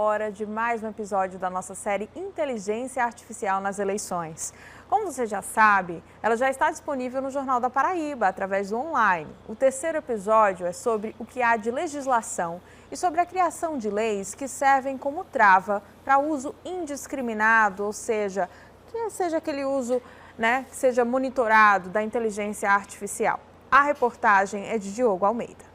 Hora de mais um episódio da nossa série Inteligência Artificial nas Eleições. Como você já sabe, ela já está disponível no Jornal da Paraíba, através do online. O terceiro episódio é sobre o que há de legislação e sobre a criação de leis que servem como trava para uso indiscriminado, ou seja, que seja aquele uso, que seja monitorado da inteligência artificial. A reportagem é de Diogo Almeida.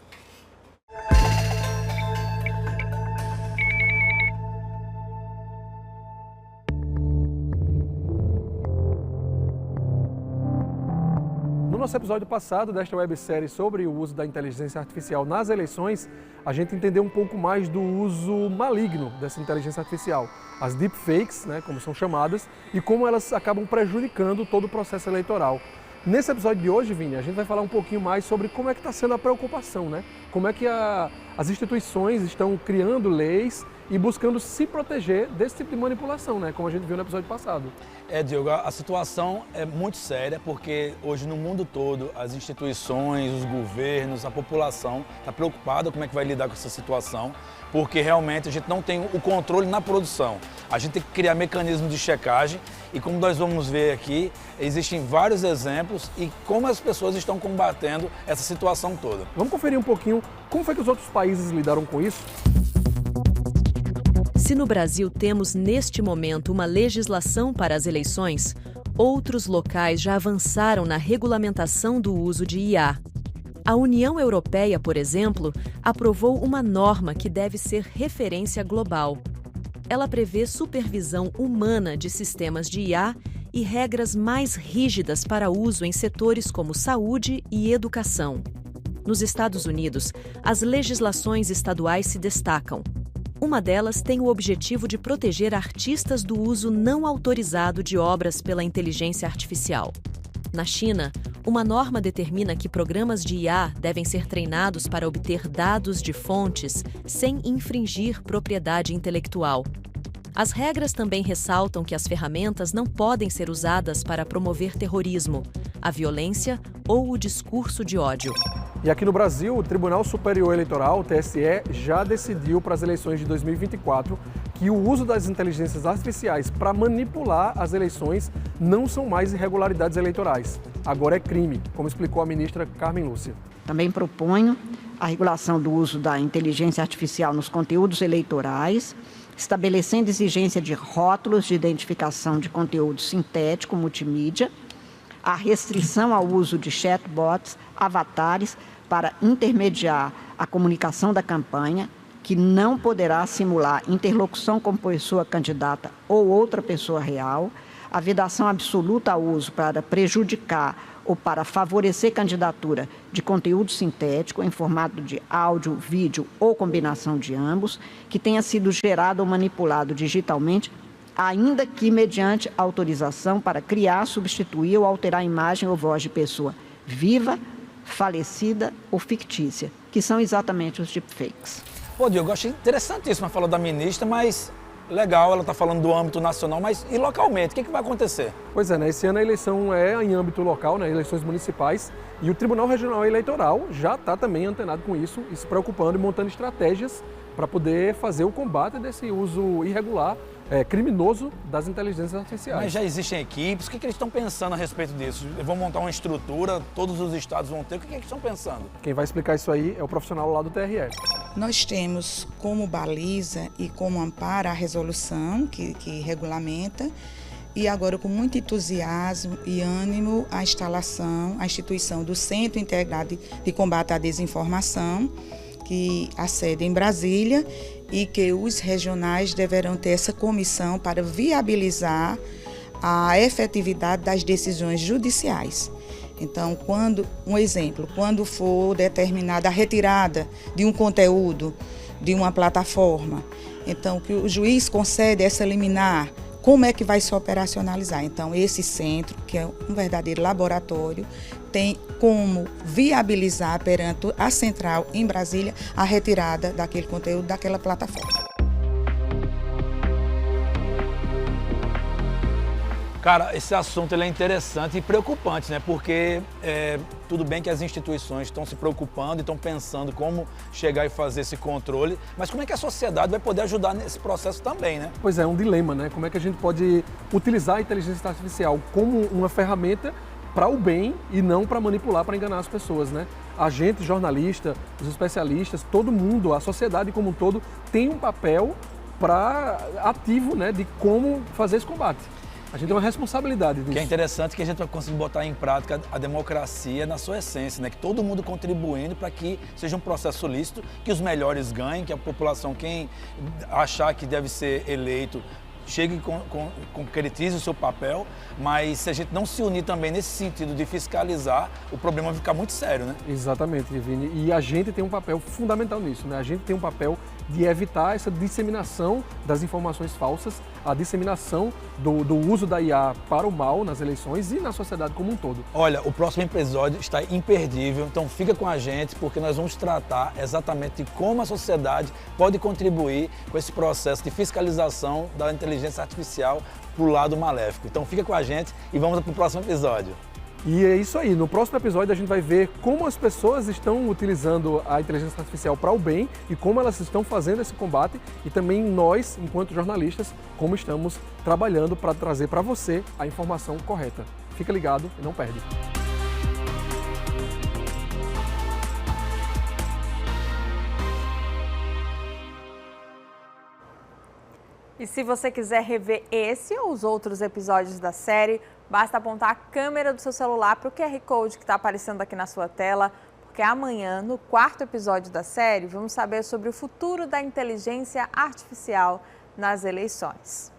No nosso episódio passado desta websérie sobre o uso da inteligência artificial nas eleições, a gente entendeu um pouco mais do uso maligno dessa inteligência artificial, as deepfakes, como são chamadas, e como elas acabam prejudicando todo o processo eleitoral. Nesse episódio de hoje, Vini, a gente vai falar um pouquinho mais sobre como é que está sendo a preocupação, como é que as instituições estão criando leis e buscando se proteger desse tipo de manipulação, como a gente viu no episódio passado. Diogo, a situação é muito séria porque hoje no mundo todo as instituições, os governos, a população está preocupada como é que vai lidar com essa situação, porque realmente a gente não tem o controle na produção. A gente tem que criar mecanismos de checagem e, como nós vamos ver aqui, existem vários exemplos e como as pessoas estão combatendo essa situação toda. Vamos conferir um pouquinho como foi que os outros países lidaram com isso? Se no Brasil temos neste momento uma legislação para as eleições, outros locais já avançaram na regulamentação do uso de IA. A União Europeia, por exemplo, aprovou uma norma que deve ser referência global. Ela prevê supervisão humana de sistemas de IA e regras mais rígidas para uso em setores como saúde e educação. Nos Estados Unidos, as legislações estaduais se destacam. Uma delas tem o objetivo de proteger artistas do uso não autorizado de obras pela inteligência artificial. Na China, uma norma determina que programas de IA devem ser treinados para obter dados de fontes sem infringir propriedade intelectual. As regras também ressaltam que as ferramentas não podem ser usadas para promover terrorismo, a violência ou o discurso de ódio. E aqui no Brasil, o Tribunal Superior Eleitoral, o TSE, já decidiu para as eleições de 2024 que o uso das inteligências artificiais para manipular as eleições não são mais irregularidades eleitorais. Agora é crime, como explicou a ministra Carmen Lúcia. Também proponho a regulação do uso da inteligência artificial nos conteúdos eleitorais, estabelecendo exigência de rótulos de identificação de conteúdo sintético multimídia, a restrição ao uso de chatbots, avatares, para intermediar a comunicação da campanha, que não poderá simular interlocução com pessoa candidata ou outra pessoa real, a vedação absoluta ao uso para prejudicar ou para favorecer candidatura de conteúdo sintético em formato de áudio, vídeo ou combinação de ambos, que tenha sido gerado ou manipulado digitalmente, ainda que mediante autorização para criar, substituir ou alterar a imagem ou voz de pessoa viva, falecida ou fictícia, que são exatamente os deepfakes. Diogo, eu achei interessantíssima a fala da ministra, mas legal, ela está falando do âmbito nacional, mas e localmente, o que vai acontecer? Pois é, esse ano a eleição é em âmbito local, eleições municipais, e o Tribunal Regional Eleitoral já está também antenado com isso e se preocupando e montando estratégias para poder fazer o combate desse uso irregular, criminoso das inteligências artificiais. Mas já existem equipes, o que eles estão pensando a respeito disso? Vão montar uma estrutura, todos os estados vão ter, o que eles estão pensando? Quem vai explicar isso aí é o profissional lá do TRE. Nós temos como baliza e como amparo a resolução que regulamenta e agora com muito entusiasmo e ânimo a instituição do Centro Integrado de Combate à Desinformação, que a sede em Brasília e que os regionais deverão ter essa comissão para viabilizar a efetividade das decisões judiciais. Então, quando for determinada a retirada de um conteúdo de uma plataforma, então que o juiz concede essa liminar, como é que vai se operacionalizar? Então, esse centro, que é um verdadeiro laboratório, tem como viabilizar perante a central em Brasília a retirada daquele conteúdo daquela plataforma. Cara, esse assunto ele é interessante e preocupante, porque Tudo bem que as instituições estão se preocupando e estão pensando como chegar e fazer esse controle, mas como é que a sociedade vai poder ajudar nesse processo também, né? Pois é um dilema, né? Como é que a gente pode utilizar a inteligência artificial como uma ferramenta para o bem e não para manipular, para enganar as pessoas, né? A gente, jornalista, os especialistas, todo mundo, a sociedade como um todo, tem um papel ativo, né, de como fazer esse combate. A gente tem uma responsabilidade disso. Que é interessante que a gente vai conseguir botar em prática a democracia na sua essência, né? Que todo mundo contribuindo para que seja um processo lícito, que os melhores ganhem, que a população, quem achar que deve ser eleito, chegue e concretize o seu papel, mas se a gente não se unir também nesse sentido de fiscalizar, o problema vai ficar muito sério, né? Exatamente, Vini. E a gente tem um papel fundamental nisso, né? A gente tem um papel de evitar essa disseminação das informações falsas, a disseminação do uso da IA para o mal nas eleições e na sociedade como um todo. Olha, o próximo episódio está imperdível, então fica com a gente porque nós vamos tratar exatamente de como a sociedade pode contribuir com esse processo de fiscalização da inteligência artificial para o lado maléfico. Então fica com a gente e vamos para o próximo episódio. E é isso aí, no próximo episódio a gente vai ver como as pessoas estão utilizando a inteligência artificial para o bem e como elas estão fazendo esse combate e também nós, enquanto jornalistas, como estamos trabalhando para trazer para você a informação correta. Fica ligado e não perde. E se você quiser rever esse ou os outros episódios da série, basta apontar a câmera do seu celular para o QR Code que está aparecendo aqui na sua tela, porque amanhã, no 4º episódio da série, vamos saber sobre o futuro da inteligência artificial nas eleições.